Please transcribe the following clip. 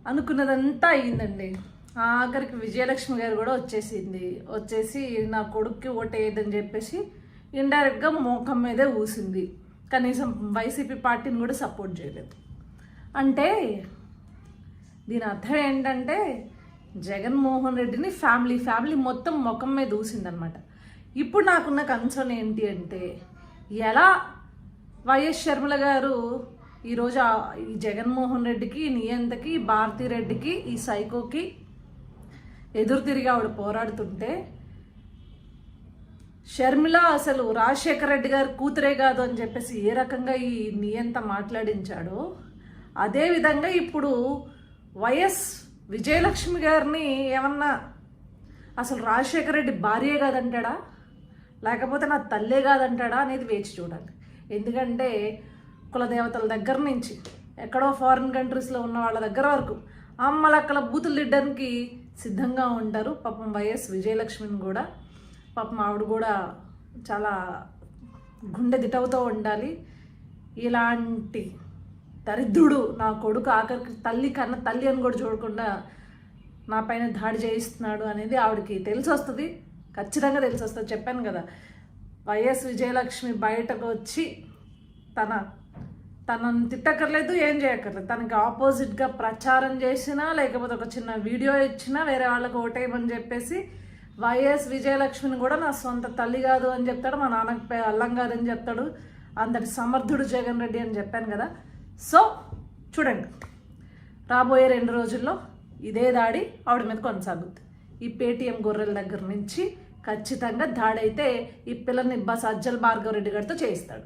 అనుకున్నదంతా అయ్యిందండి. ఆఖరికి విజయలక్ష్మి గారు కూడా వచ్చేసి నా కొడుక్కి ఓటేయద్దని చెప్పేసి ఇండైరెక్ట్గా మోకం మీదే ఊసింది. కనీసం వైసీపీ పార్టీని కూడా సపోర్ట్ చేయలేదు. అంటే దీని అర్థం ఏంటంటే జగన్మోహన్ రెడ్డిని ఫ్యామిలీ మొత్తం ముఖం మీద ఊసిందనమాట. ఇప్పుడు నాకున్న కన్సర్న్ ఏంటి అంటే, ఎలా వైఎస్ షర్మిల గారు ఈరోజు ఈ జగన్మోహన్ రెడ్డికి, నియంతకి, భారతిరెడ్డికి, ఈ సైకోకి ఎదురు తిరిగి ఆవిడ పోరాడుతుంటే, షర్మిల అసలు రాజశేఖర రెడ్డి గారు కూతురే కాదు అని చెప్పేసి ఏ రకంగా ఈ నియంత మాట్లాడించాడో, అదేవిధంగా ఇప్పుడు వైఎస్ విజయలక్ష్మి గారిని ఏమన్నా అసలు రాజశేఖర రెడ్డి భార్యే కాదంటాడా, లేకపోతే నా తల్లే కాదంటాడా అనేది వేచి చూడాలి. ఎందుకంటే కులదేవతల దగ్గర నుంచి ఎక్కడో ఫారిన్ కంట్రీస్లో ఉన్న వాళ్ళ దగ్గర వరకు అమ్మలక్కల బూతులు తిట్టడానికి సిద్ధంగా ఉంటారు. పాపం వైఎస్ విజయలక్ష్మిని కూడా పాపం ఆవిడ కూడా చాలా గుండె దిటవుతూ ఉండాలి. ఇలాంటి దరిద్రుడు నా కొడుకు ఆఖరికి తల్లి కన్నా తల్లి అని కూడా చూడకుండా నా పైన దాడి చేయిస్తున్నాడు అనేది ఆవిడకి తెలిసి వస్తుంది, ఖచ్చితంగా తెలిసి వస్తుంది. చెప్పాను కదా, వైఎస్ విజయలక్ష్మి బయటకు వచ్చి తనను తిట్టక్కర్లేదు, ఏం చేయక్కర్లేదు. తనకి ఆపోజిట్గా ప్రచారం చేసినా, లేకపోతే ఒక చిన్న వీడియో ఇచ్చినా వేరే వాళ్ళకి ఓటేయమని చెప్పేసి వైఎస్ విజయలక్ష్మిని కూడా నా సొంత తల్లి కాదు అని చెప్తాడు, మా నాన్నకి అల్లం కాదని చెప్తాడు. అంతటి సమర్థుడు జగన్ రెడ్డి అని చెప్పాను కదా. సో చూడండి, రాబోయే 2 రోజుల్లో ఇదే దాడి ఆవిడ మీద కొనసాగుద్ది. ఈ పేటీఎం గొర్రెల దగ్గర నుంచి ఖచ్చితంగా దాడి అయితే ఈ పిల్లని సజ్జల భార్గవ రెడ్డి గారితో చేయిస్తాడు.